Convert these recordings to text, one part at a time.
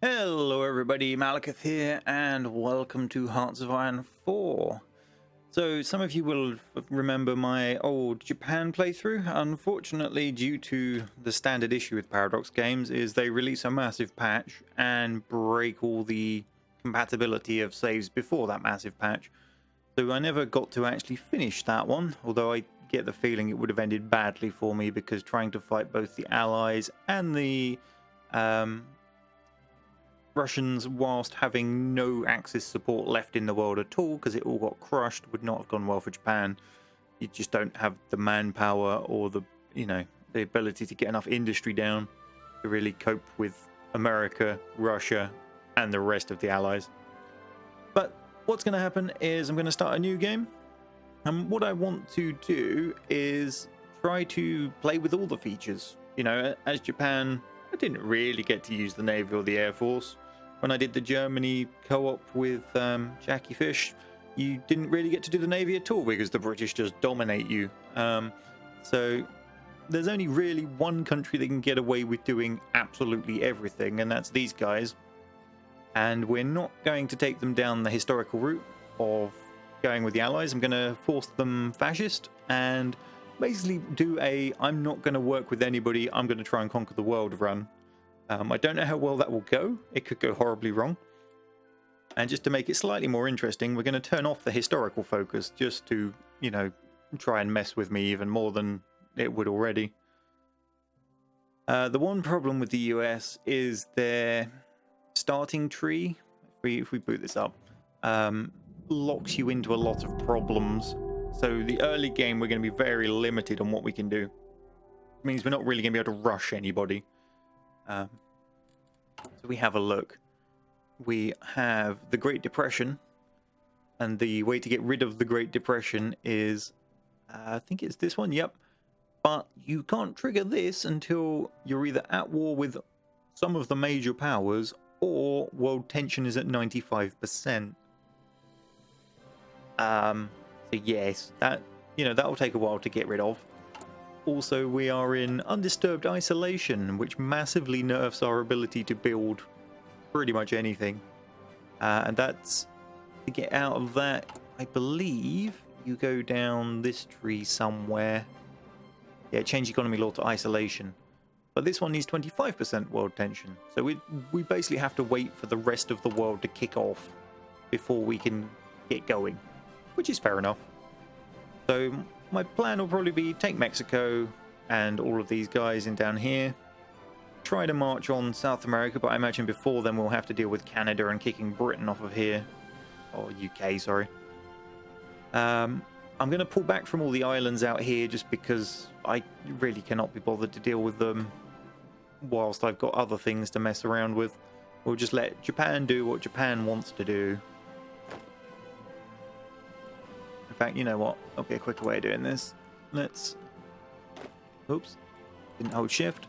Hello everybody, Malakith here, and welcome to Hearts of Iron 4. So, some of you will remember my old Japan playthrough. Unfortunately, due to the standard issue with Paradox games, is they release a massive patch and break all the compatibility of saves before that massive patch. So I never got to actually finish that one, although I get the feeling it would have ended badly for me because trying to fight both the Allies and the Russians, whilst having no Axis support left in the world at all, because it all got crushed, would not have gone well for Japan. You just don't have the manpower or the ability to get enough industry down to really cope with America, Russia, and the rest of the Allies. But what's going to happen is I'm going to start a new game, and what I want to do is try to play with all the features. As Japan, I didn't really get to use the Navy or the Air Force. When I did the Germany co-op with Jackie Fish, you didn't really get to do the Navy at all because the British just dominate you. So there's only really one country that can get away with doing absolutely everything, and that's these guys. And we're not going to take them down the historical route of going with the Allies. I'm going to force them fascist and basically do I'm not going to work with anybody, I'm going to try and conquer the world run. I don't know how well that will go. It could go horribly wrong. And just to make it slightly more interesting, we're going to turn off the historical focus just to, try and mess with me even more than it would already. The one problem with the US is their starting tree, if we boot this up, locks you into a lot of problems. So the early game, we're going to be very limited on what we can do. It means we're not really going to be able to rush anybody. So we have a look. We have the Great Depression, and the way to get rid of the Great Depression is, I think it's this one, yep. But you can't trigger this until you're either at war with some of the major powers or world tension is at 95%. So yes, that will take a while to get rid of. Also, we are in undisturbed isolation, which massively nerfs our ability to build pretty much anything. And that's to get out of that. I believe you go down this tree somewhere. Yeah, change economy law to isolation. But this one needs 25% world tension. So we basically have to wait for the rest of the world to kick off before we can get going, which is fair enough. So my plan will probably be take Mexico and all of these guys in down here, try to march on South America, but I imagine before then we'll have to deal with Canada and kicking Britain off of here, or UK, sorry. I'm going to pull back from all the islands out here just because I really cannot be bothered to deal with them whilst I've got other things to mess around with. We'll just let Japan do what Japan wants to do. In fact, you know what? There'll be a quicker way of doing this. Let's... Oops. Didn't hold shift.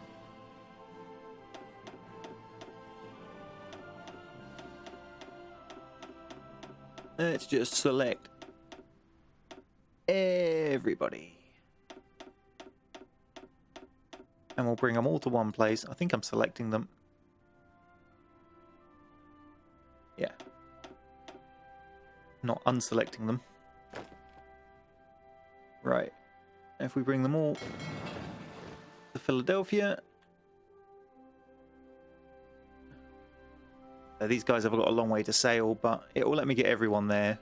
Let's just select everybody. And we'll bring them all to one place. I think I'm selecting them. Yeah. Not unselecting them. Right, if we bring them all to Philadelphia. These guys have got a long way to sail, but it will let me get everyone there.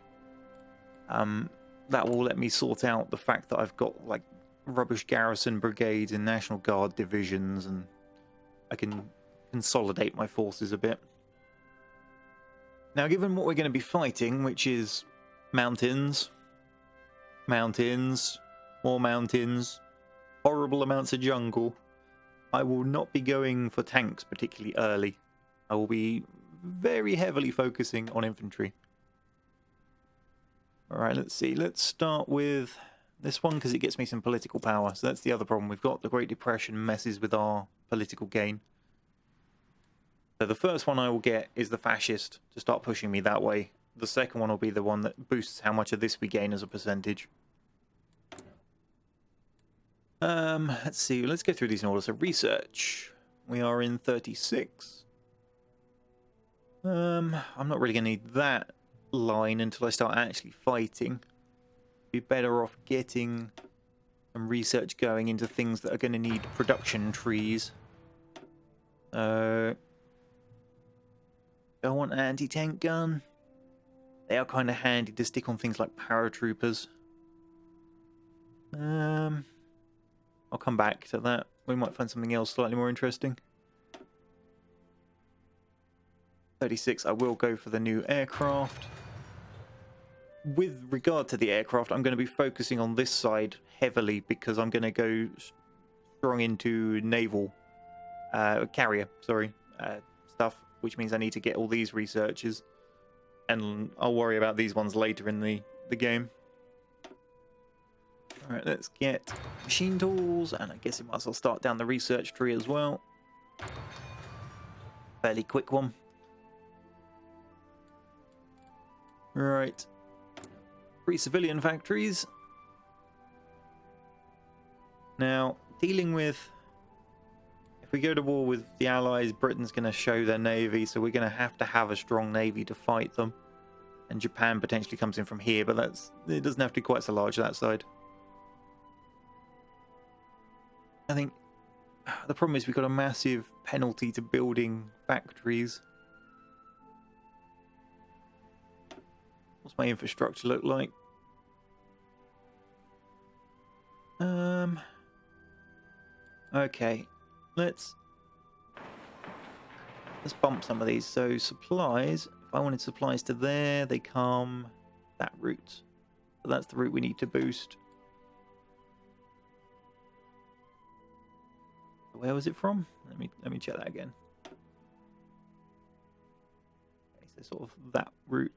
That will let me sort out the fact that I've got like rubbish garrison brigades and National Guard divisions, and I can consolidate my forces a bit. Now, given what we're going to be fighting, which is mountains, more mountains, horrible amounts of jungle, I will not be going for tanks particularly early. I will be very heavily focusing on infantry. Alright, let's see. Let's start with this one because it gets me some political power. So that's the other problem. We've got the Great Depression messes with our political gain. So the first one I will get is the fascist to start pushing me that way. The second one will be the one that boosts how much of this we gain as a percentage. Let's see. Let's go through these in order. So research. We are in 36. I'm not really going to need that line until I start actually fighting. Be better off getting some research going into things that are going to need production trees. Don't want an anti-tank gun. They are kind of handy to stick on things like paratroopers. I'll come back to that. We might find something else slightly more interesting. 36, I will go for the new aircraft. With regard to the aircraft, I'm going to be focusing on this side heavily because I'm going to go strong into naval carrier, stuff, which means I need to get all these researches, and I'll worry about these ones later in the game. Alright, let's get machine tools, and I guess it might as well start down the research tree as well. Fairly quick one. Right. 3 civilian factories. Now, dealing with... If we go to war with the Allies, Britain's going to show their navy, so we're going to have a strong navy to fight them. And Japan potentially comes in from here, but it doesn't have to be quite so large, that side. I think the problem is we've got a massive penalty to building factories. What's my infrastructure look like? Okay, let's bump some of these. So supplies, if I wanted supplies to there, they come that route. So that's the route we need to boost. Where was it from? Let me check that again. Okay, so sort of that route.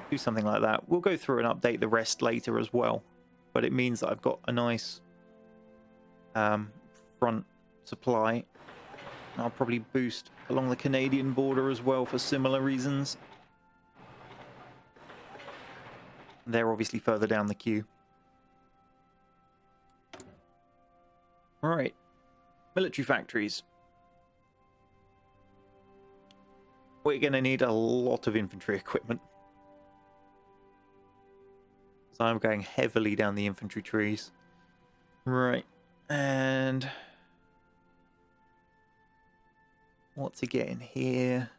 Do something like that. We'll go through and update the rest later as well, but it means that I've got a nice front supply. I'll probably boost along the Canadian border as well for similar reasons. They're obviously further down the queue. Alright. Military factories. We're going to need a lot of infantry equipment. So I'm going heavily down the infantry trees. Right. And... what to get in here?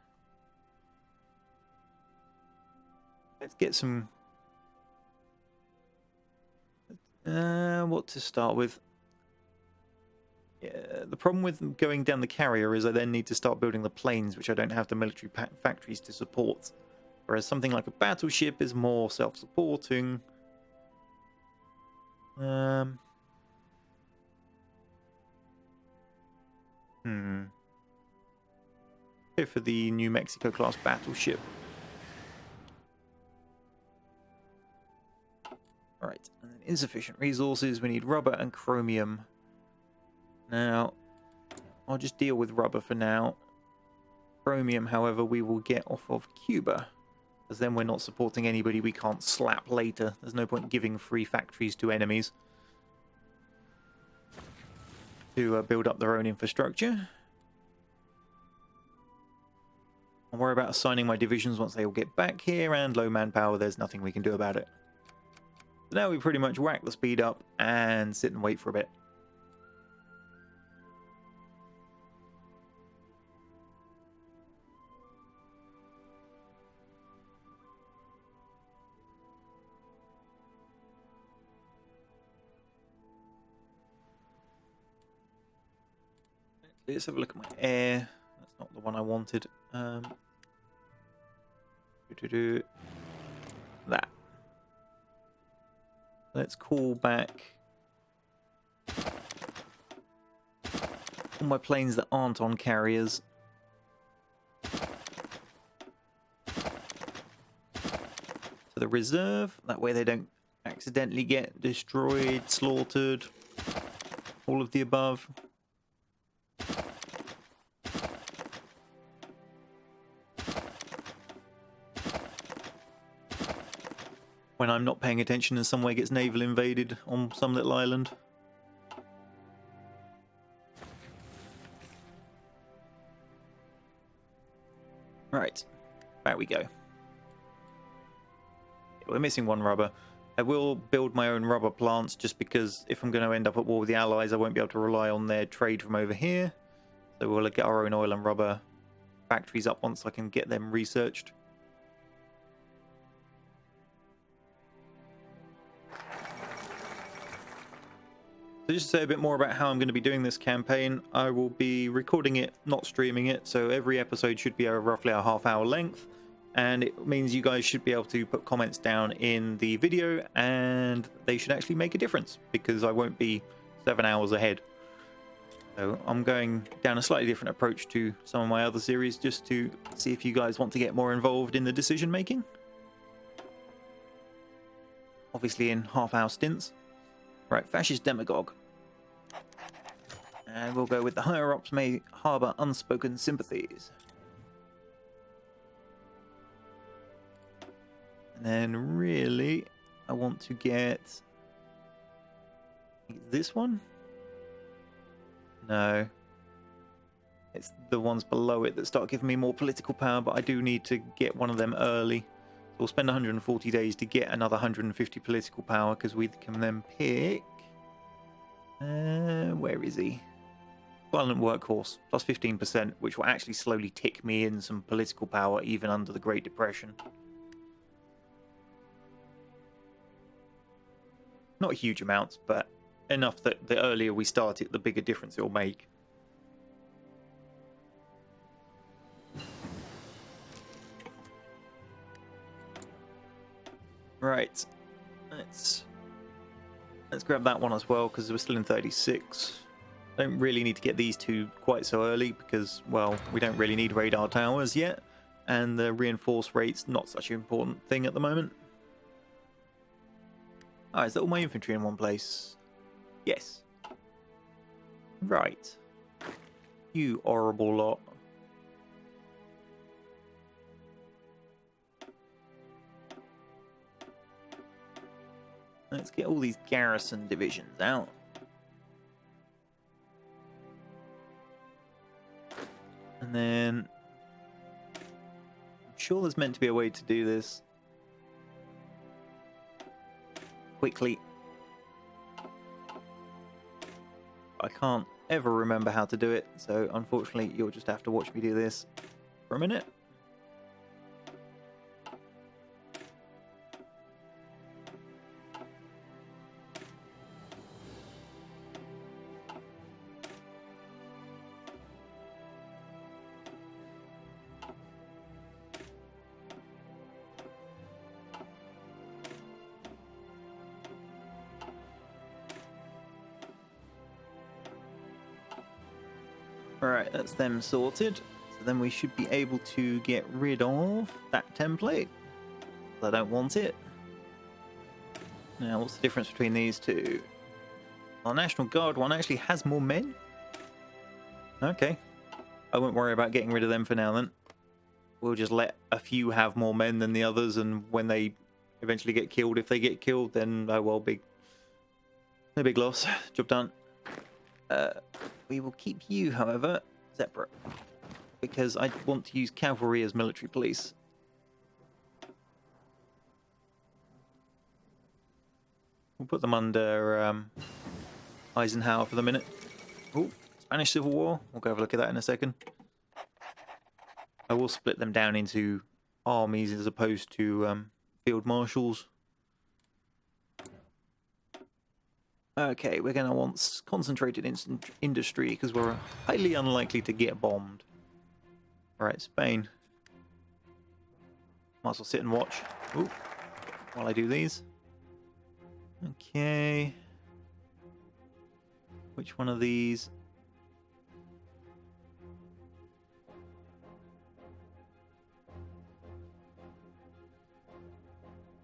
Let's get some... what to start with? Yeah, the problem with going down the carrier is I then need to start building the planes, which I don't have the military factories to support. Whereas something like a battleship is more self-supporting. Go for the New Mexico class battleship. Alright, and then insufficient resources. We need rubber and chromium. Now, I'll just deal with rubber for now. Chromium, however, we will get off of Cuba, because then we're not supporting anybody we can't slap later. There's no point giving free factories to enemies to build up their own infrastructure. I'll worry about assigning my divisions once they all get back here, and low manpower, there's nothing we can do about it. So now we pretty much whack the speed up and sit and wait for a bit. Let's have a look at my air. That's not the one I wanted. That. Let's call back all my planes that aren't on carriers. To the reserve. That way they don't accidentally get destroyed, slaughtered, all of the above. when I'm not paying attention and somewhere gets naval invaded on some little island. Right, back we go. We're missing one rubber. I will build my own rubber plants just because if I'm going to end up at war with the Allies, I won't be able to rely on their trade from over here. So we'll get our own oil and rubber factories up once I can get them researched. So just to say a bit more about how I'm going to be doing this campaign, I will be recording it, not streaming it, so every episode should be roughly a half-hour length, and it means you guys should be able to put comments down in the video, and they should actually make a difference, because I won't be 7 hours ahead. So I'm going down a slightly different approach to some of my other series, just to see if you guys want to get more involved in the decision making. Obviously in half-hour stints. Right, fascist demagogue. And we'll go with the higher-ups may harbour unspoken sympathies. And then really, I want to get this one? No. It's the ones below it that start giving me more political power, but I do need to get one of them early. So we'll spend 140 days to get another 150 political power, because we can then pick... where is he? Violent workhorse, plus 15%, which will actually slowly tick me in some political power even under the Great Depression. Not huge amounts, but enough that the earlier we start it, the bigger difference it will make. Right, let's grab that one as well, because we're still in 36. Don't really need to get these two quite so early because, well, we don't really need radar towers yet, and the reinforce rate's not such an important thing at the moment. Alright, is that all my infantry in one place? Yes. Right. You horrible lot. Let's get all these garrison divisions out. And then... I'm sure there's meant to be a way to do this quickly. I can't ever remember how to do it, so unfortunately you'll just have to watch me do this for a minute. Alright, that's them sorted. So then we should be able to get rid of that template. I don't want it. Now, what's the difference between these two? Our National Guard one actually has more men. Okay. I won't worry about getting rid of them for now then. We'll just let a few have more men than the others, and when they eventually get killed, if they get killed, then oh well, no big loss. Job done. We will keep you, however, separate, because I want to use cavalry as military police. We'll put them under Eisenhower for the minute. Oh, Spanish Civil War. We'll go have a look at that in a second. I will split them down into armies as opposed to field marshals. Okay, we're going to want concentrated industry because we're highly unlikely to get bombed. Alright, Spain. Might as well sit and watch. Ooh, while I do these. Okay. Which one of these?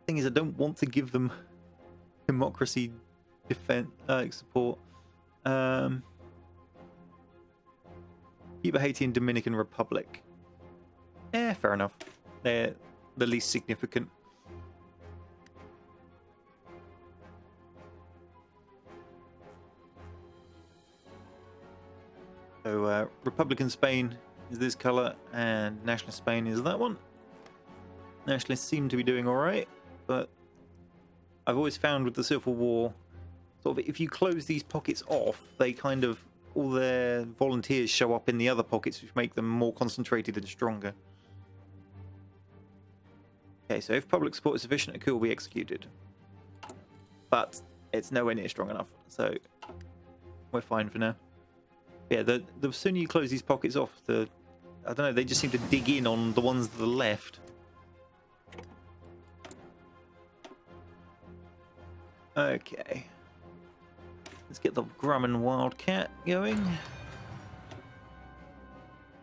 Thing is, I don't want to give them democracy defense support. Cuba, Haiti, and Dominican Republic. Fair enough. They're the least significant. Republican Spain is this colour, and Nationalist Spain is that one. Nationalists seem to be doing alright, but I've always found with the Civil War, sort of, if you close these pockets off, they kind of, all their volunteers show up in the other pockets, which make them more concentrated and stronger. Okay, so if public support is sufficient, a coup will be executed. But it's nowhere near strong enough, so we're fine for now. Yeah, the sooner you close these pockets off, I don't know, they just seem to dig in on the ones to the left. Okay. Let's get the Grumman Wildcat going.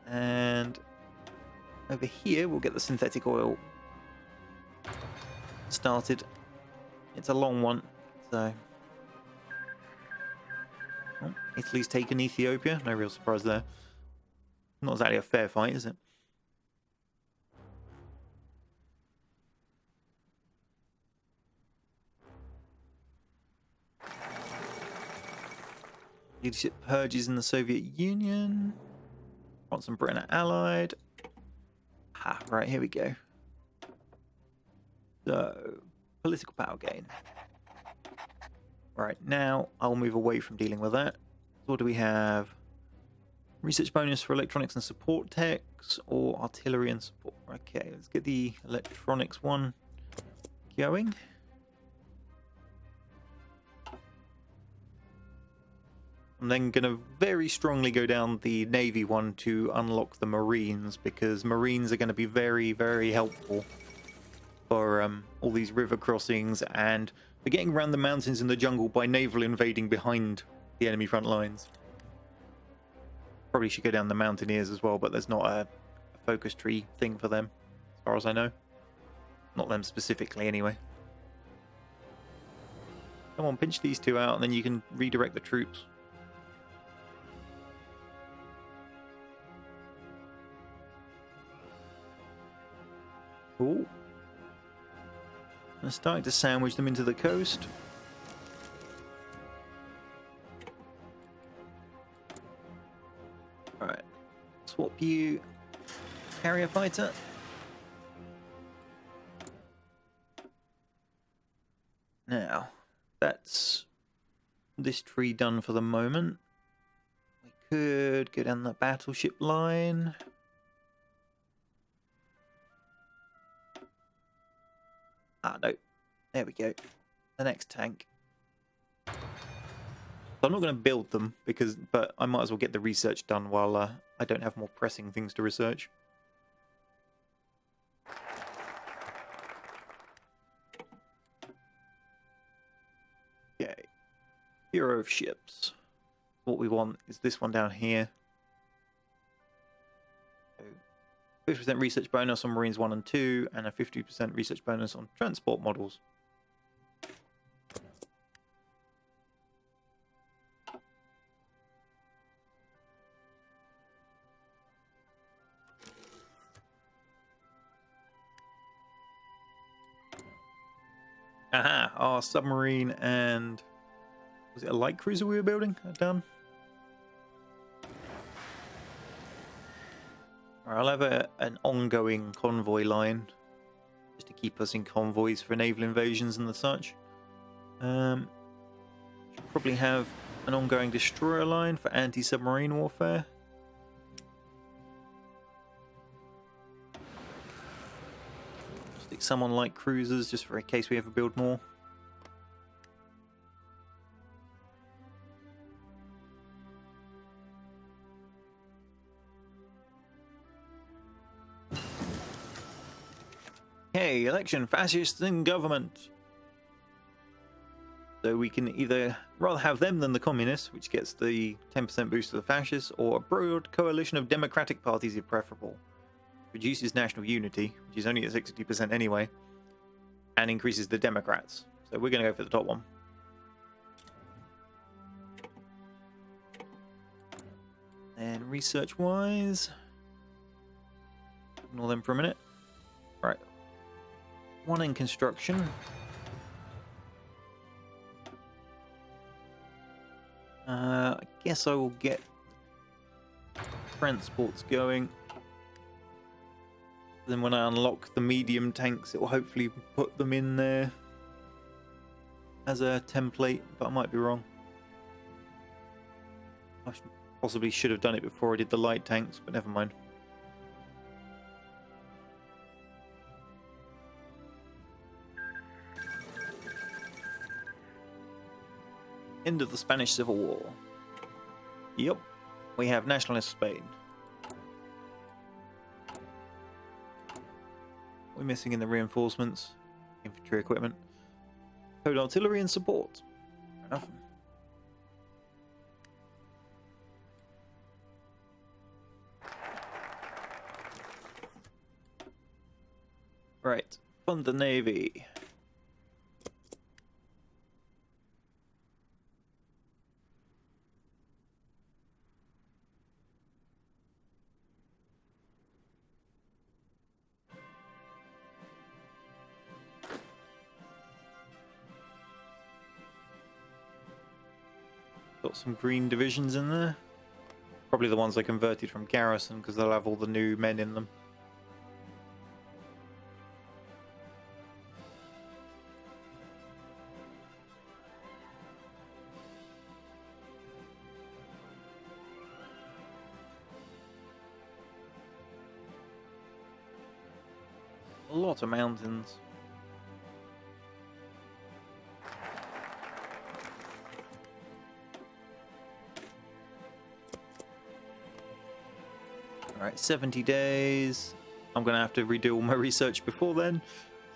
And over here, we'll get the synthetic oil started. It's a long one, so... Oh, Italy's taken Ethiopia. No real surprise there. Not exactly a fair fight, is it? Leadership purges in the Soviet Union. France and Britain are allied. Ah, right, here we go. So, political power gain. Right, now I'll move away from dealing with that. What do we have? Research bonus for electronics and support techs, or artillery and support. Okay, let's get the electronics one going. I'm then going to very strongly go down the Navy one to unlock the Marines, because Marines are going to be very, very helpful for all these river crossings and for getting around the mountains in the jungle by naval invading behind the enemy front lines. Probably should go down the Mountaineers as well, but there's not a focus tree thing for them, as far as I know. Not them specifically, anyway. Come on, pinch these two out, and then you can redirect the troops. Cool. I'm starting to sandwich them into the coast. Alright. Swap you. Carrier fighter. Now, that's this tree done for the moment. We could go down the battleship line. Ah, no. There we go. The next tank. So I'm not going to build them, but I might as well get the research done while I don't have more pressing things to research. Okay. Hero of ships. What we want is this one down here. 50% research bonus on Marines 1 and 2, and a 50% research bonus on transport models. Aha! Our submarine and... was it a light cruiser we were building? Done. I'll have an ongoing convoy line just to keep us in convoys for naval invasions and the such. Should probably have an ongoing destroyer line for anti-submarine warfare. Stick some on light cruisers just for in case we ever build more. Okay, election, fascists in government. So we can either rather have them than the communists, which gets the 10% boost to the fascists, or a broad coalition of democratic parties if preferable. Reduces national unity, which is only at 60% anyway, and increases the Democrats. So we're going to go for the top one. And research-wise, ignore them for a minute. Right. One in construction. I guess I will get transports going. Then when I unlock the medium tanks, it will hopefully put them in there as a template, but I might be wrong. I possibly should have done it before I did the light tanks, but never mind. End of the Spanish Civil War. Yep, we have nationalist Spain. We're missing in the reinforcements, infantry equipment, code artillery and support. Fair enough. Right, fund the navy. Got some green divisions in there. Probably the ones I converted from garrison because they'll have all the new men in them. A lot of mountains. Alright, 70 days. I'm going to have to redo all my research before then,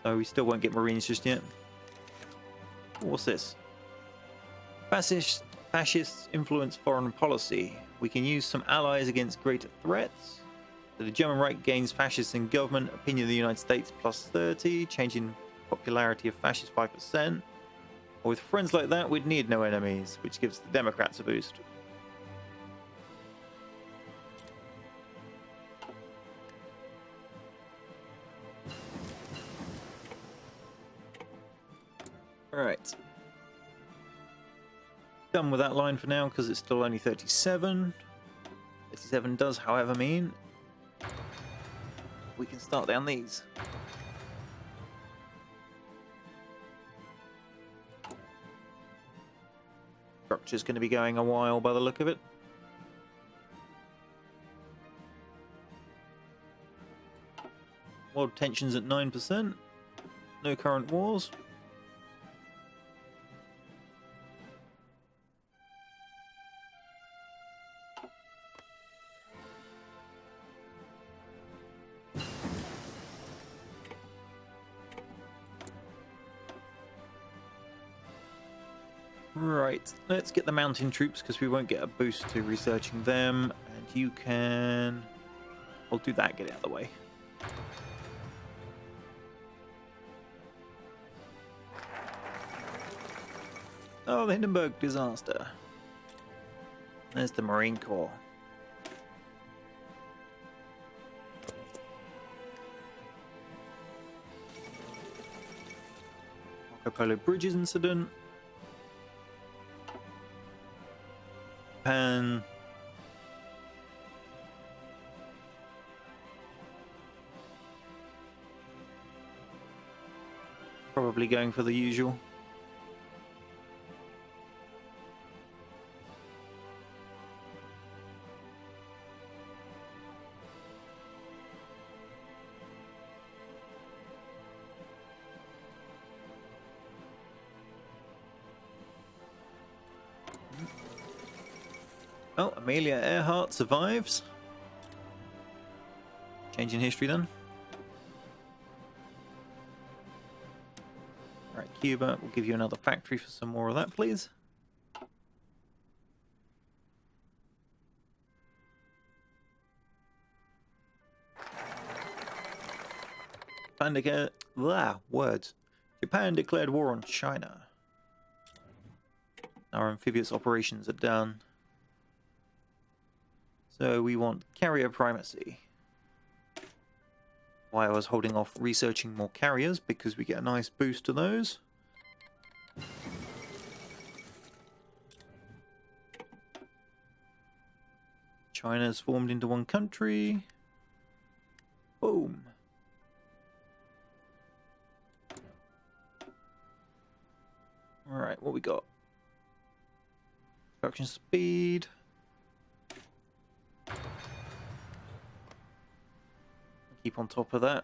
so we still won't get Marines just yet. What's this? Fascists influence foreign policy. We can use some allies against greater threats. So the German right gains fascists in government. Opinion of the United States plus 30. Changing popularity of fascists 5%. With friends like that, we'd need no enemies, which gives the Democrats a boost. Alright. Done with that line for now because it's still only 37. 37 does, however, mean we can start down these. Structure's going to be going a while by the look of it. World tensions at 9%. No current wars. Right, let's get the mountain troops because we won't get a boost to researching them. And you can... I'll do that, get it out of the way. Oh, the Hindenburg disaster. There's the Marine Corps. Marco Polo Bridges incident. Japan. Probably going for the usual. Oh, Amelia Earhart survives. Changing history then. Alright, Cuba, we'll give you another factory for some more of that, please. Japan declared war on China. Our amphibious operations are done. So we want carrier primacy. Why I was holding off researching more carriers, because we get a nice boost to those. China's formed into one country. Boom. Alright, what we got? Production speed. Keep on top of that.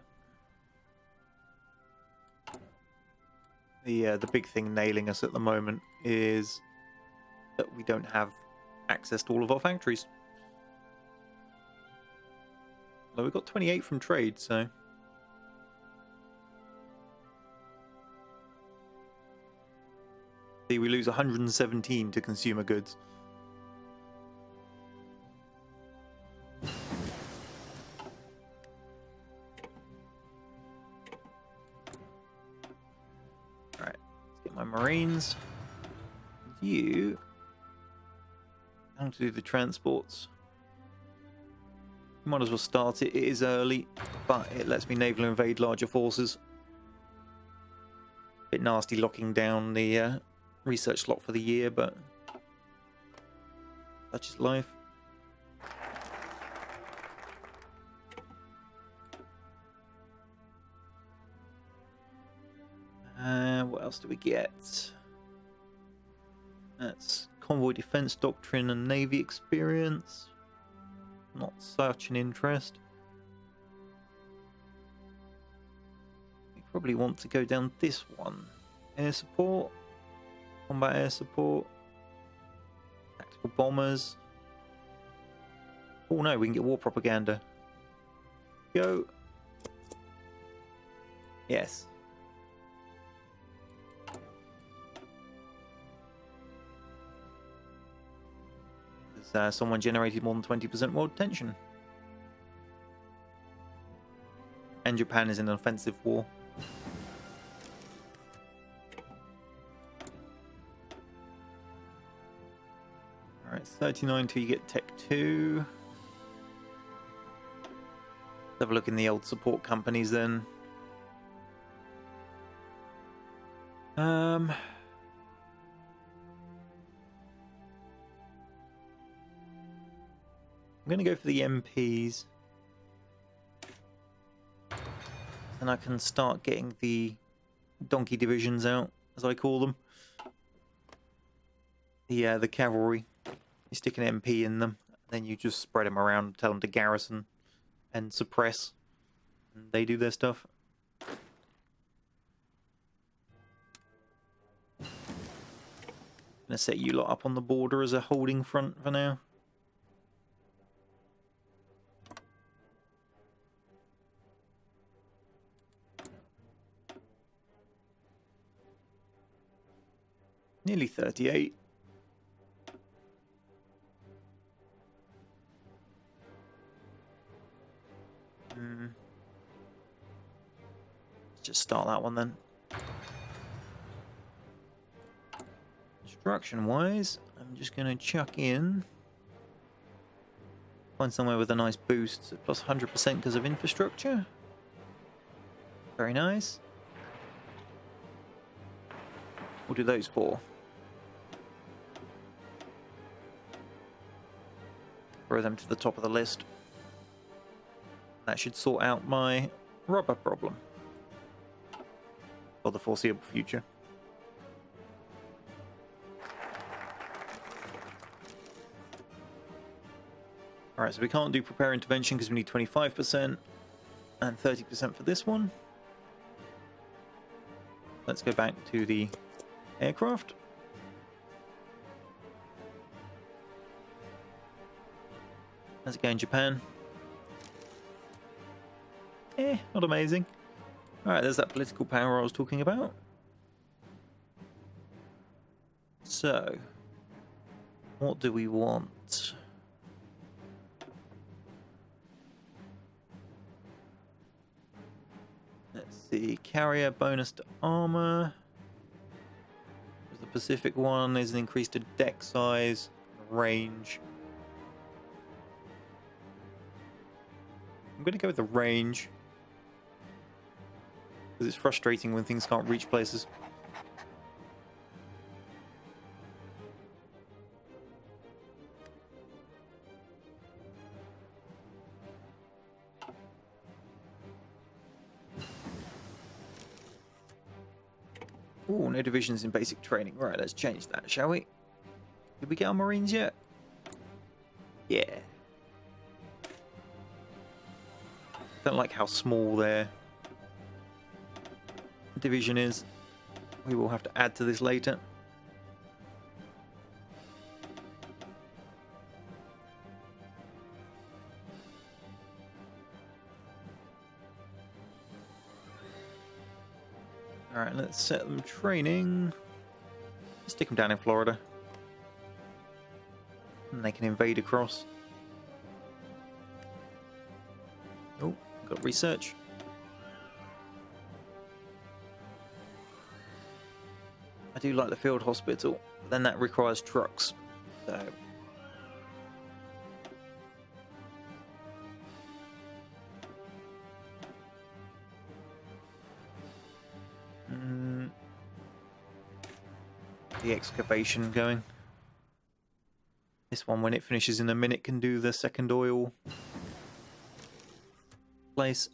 The big thing nailing us at the moment is that we don't have access to all of our factories. Although we got 28 from trade, so see, we lose 117 to consumer goods. Alright, let's get my Marines. You how to do the transports. Might as well start it. It is early, but it lets me naval invade larger forces. Bit nasty locking down the research slot for the year, but such is life. What else do we get? That's convoy defense doctrine and navy experience. Not such an interest. We probably want to go down this one. Air support, combat air support, tactical bombers. Oh no, we can get war propaganda. Go. Yes. Someone generated more than 20% world tension. And Japan is in an offensive war. Alright, 39 till you get Tech 2. Let's have a look in the old support companies then. I'm going to go for the MPs. And I can start getting the donkey divisions out, as I call them. The cavalry. You stick an MP in them, then you just spread them around, tell them to garrison and suppress. And they do their stuff. Gonna set you lot up on the border as a holding front for now. Nearly 38. Let's just start that one then. Construction wise, I'm just going to chuck in. Find somewhere with a nice boost, plus 100% because of infrastructure. Very nice. We'll do those four. Throw them to the top of the list. That should sort out my rubber problem for the foreseeable future. Alright, so we can't do prepare intervention because we need 25% and 30% for this one. Let's go back to the aircraft. How's it going, Japan? Not amazing. Alright, there's that political power I was talking about. So, what do we want? Let's see, carrier bonus to armor. The Pacific one is an increase to deck size, range. I'm going to go with the range, because it's frustrating when things can't reach places. Oh, no divisions in basic training. Right, let's change that, shall we? Did we get our Marines yet? Yeah. Don't like how small their division is. We will have to add to this later. Alright, let's set them training. Stick them down in Florida. And they can invade across. Oh, got research. I do like the field hospital, but then that requires trucks. So the excavation going. This one, when it finishes in a minute, can do the second oil place.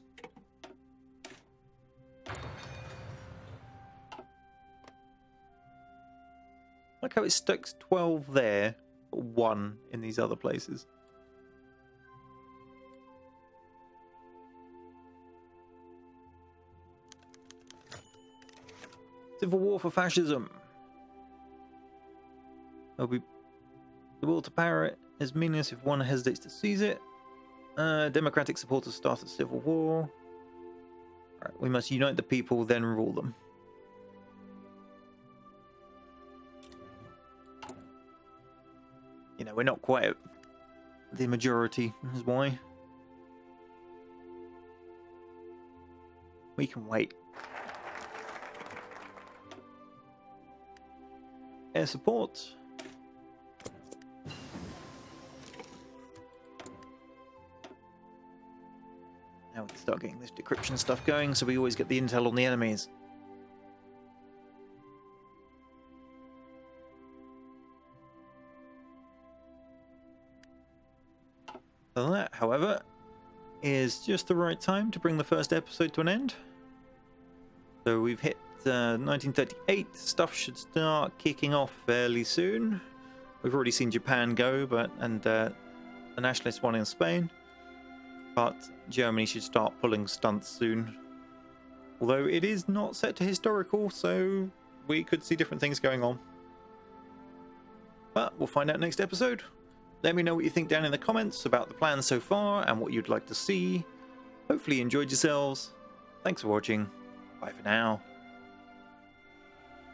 Like how it sticks 12 there, but 1 in these other places. Civil war for fascism. There'll be the will to power it is meaningless if one hesitates to seize it. Democratic supporters start a civil war. Right, we must unite the people, then rule them. You know, we're not quite the majority, is why. We can wait. Air support. Now we can start getting this decryption stuff going, so we always get the intel on the enemies. So that, however, is just the right time to bring the first episode to an end. So we've hit 1938. Stuff should start kicking off fairly soon. We've already seen Japan go, and the nationalist one in Spain. But Germany should start pulling stunts soon. Although it is not set to historical, so we could see different things going on. But we'll find out next episode. Let me know what you think down in the comments about the plans so far and what you'd like to see. Hopefully you enjoyed yourselves. Thanks for watching. Bye for now.